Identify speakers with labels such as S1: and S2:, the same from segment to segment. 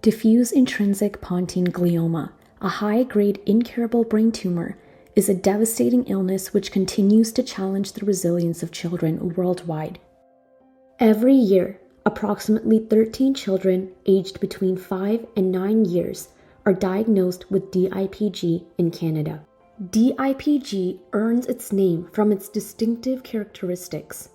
S1: Diffuse Intrinsic Pontine Glioma, a high-grade incurable brain tumor, is a devastating illness which continues to challenge the resilience of children worldwide. Every year, approximately 13 children aged between 5 and 9 years are diagnosed with DIPG in Canada. DIPG earns its name from its distinctive characteristics.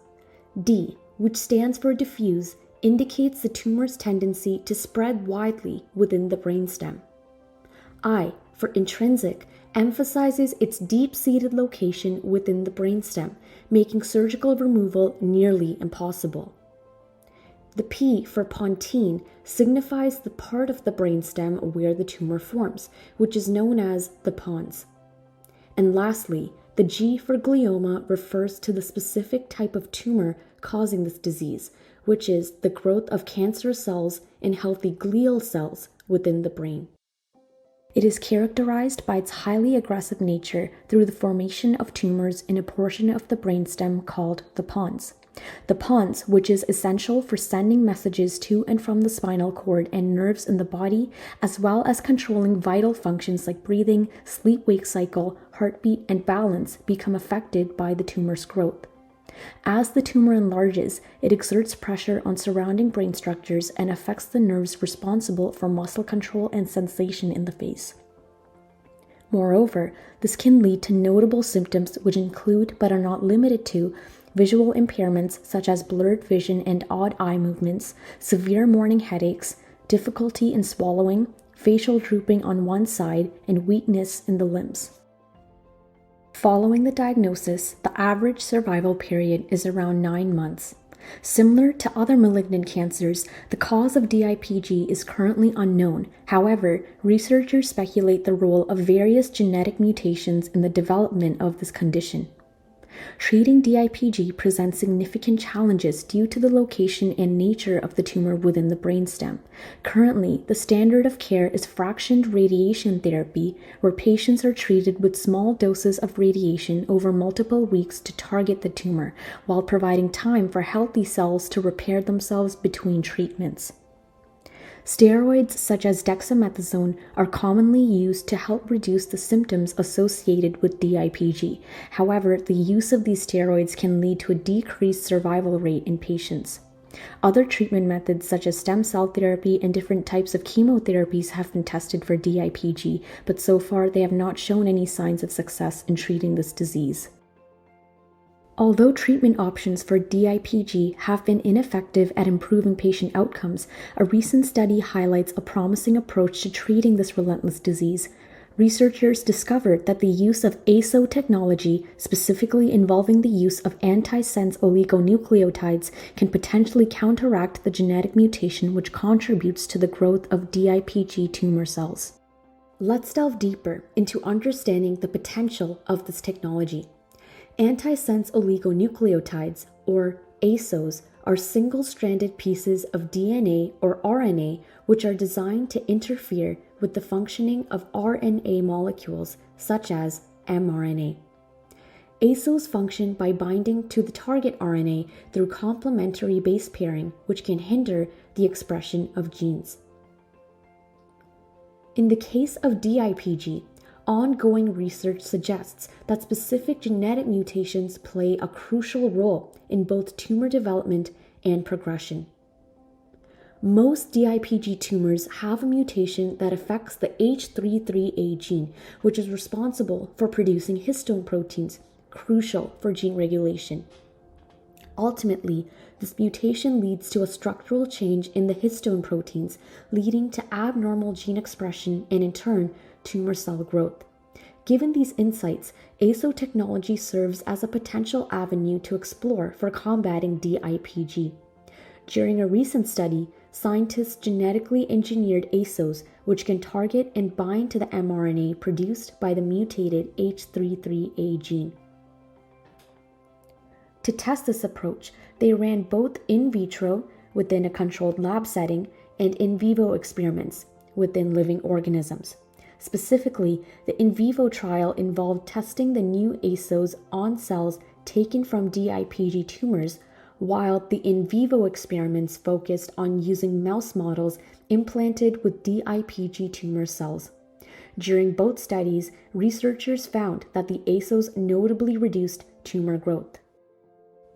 S1: D, which stands for diffuse, indicates the tumor's tendency to spread widely within the brainstem. I, for intrinsic, emphasizes its deep-seated location within the brainstem, making surgical removal nearly impossible. The P for pontine signifies the part of the brainstem where the tumor forms, which is known as the pons. And lastly, the G for glioma refers to the specific type of tumor causing this disease, which is the growth of cancerous cells in healthy glial cells within the brain. It is characterized by its highly aggressive nature through the formation of tumors in a portion of the brainstem called the pons. The pons, which is essential for sending messages to and from the spinal cord and nerves in the body, as well as controlling vital functions like breathing, sleep-wake cycle, heartbeat, and balance, become affected by the tumor's growth. As the tumor enlarges, it exerts pressure on surrounding brain structures and affects the nerves responsible for muscle control and sensation in the face. Moreover, this can lead to notable symptoms which include, but are not limited to, visual impairments such as blurred vision and odd eye movements, severe morning headaches, difficulty in swallowing, facial drooping on one side, and weakness in the limbs. Following the diagnosis, the average survival period is around 9 months. Similar to other malignant cancers, the cause of DIPG is currently unknown. However, researchers speculate the role of various genetic mutations in the development of this condition. Treating DIPG presents significant challenges due to the location and nature of the tumor within the brainstem. Currently, the standard of care is fractioned radiation therapy, where patients are treated with small doses of radiation over multiple weeks to target the tumor, while providing time for healthy cells to repair themselves between treatments. Steroids such as dexamethasone are commonly used to help reduce the symptoms associated with DIPG. However, the use of these steroids can lead to a decreased survival rate in patients. Other treatment methods such as stem cell therapy and different types of chemotherapies have been tested for DIPG, but so far they have not shown any signs of success in treating this disease. Although treatment options for DIPG have been ineffective at improving patient outcomes, a recent study highlights a promising approach to treating this relentless disease. Researchers discovered that the use of ASO technology, specifically involving the use of antisense oligonucleotides, can potentially counteract the genetic mutation which contributes to the growth of DIPG tumor cells. Let's delve deeper into understanding the potential of this technology. Antisense oligonucleotides, or ASOs, are single-stranded pieces of DNA or RNA which are designed to interfere with the functioning of RNA molecules, such as mRNA. ASOs function by binding to the target RNA through complementary base pairing, which can hinder the expression of genes. In the case of DIPG, ongoing research suggests that specific genetic mutations play a crucial role in both tumor development and progression. Most DIPG tumors have a mutation that affects the H33A gene, which is responsible for producing histone proteins, crucial for gene regulation. Ultimately, this mutation leads to a structural change in the histone proteins, leading to abnormal gene expression and, in turn, tumor cell growth. Given these insights, ASO technology serves as a potential avenue to explore for combating DIPG. During a recent study, scientists genetically engineered ASOs which can target and bind to the mRNA produced by the mutated H33A gene. To test this approach, they ran both in vitro, within a controlled lab setting, and in vivo experiments within living organisms. Specifically, the in vivo trial involved testing the new ASOs on cells taken from DIPG tumors, while the in vivo experiments focused on using mouse models implanted with DIPG tumor cells. During both studies, researchers found that the ASOs notably reduced tumor growth.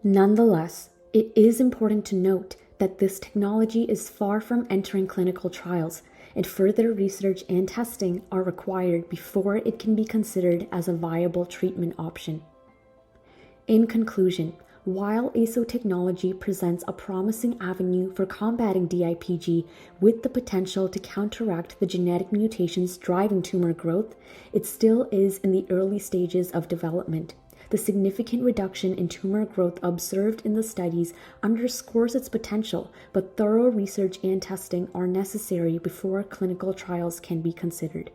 S1: Nonetheless, it is important to note that this technology is far from entering clinical trials, and further research and testing are required before it can be considered as a viable treatment option. In conclusion, while ASO technology presents a promising avenue for combating DIPG with the potential to counteract the genetic mutations driving tumor growth, it still is in the early stages of development. The significant reduction in tumor growth observed in the studies underscores its potential, but thorough research and testing are necessary before clinical trials can be considered.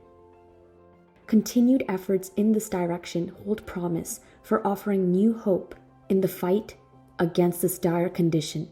S1: Continued efforts in this direction hold promise for offering new hope in the fight against this dire condition.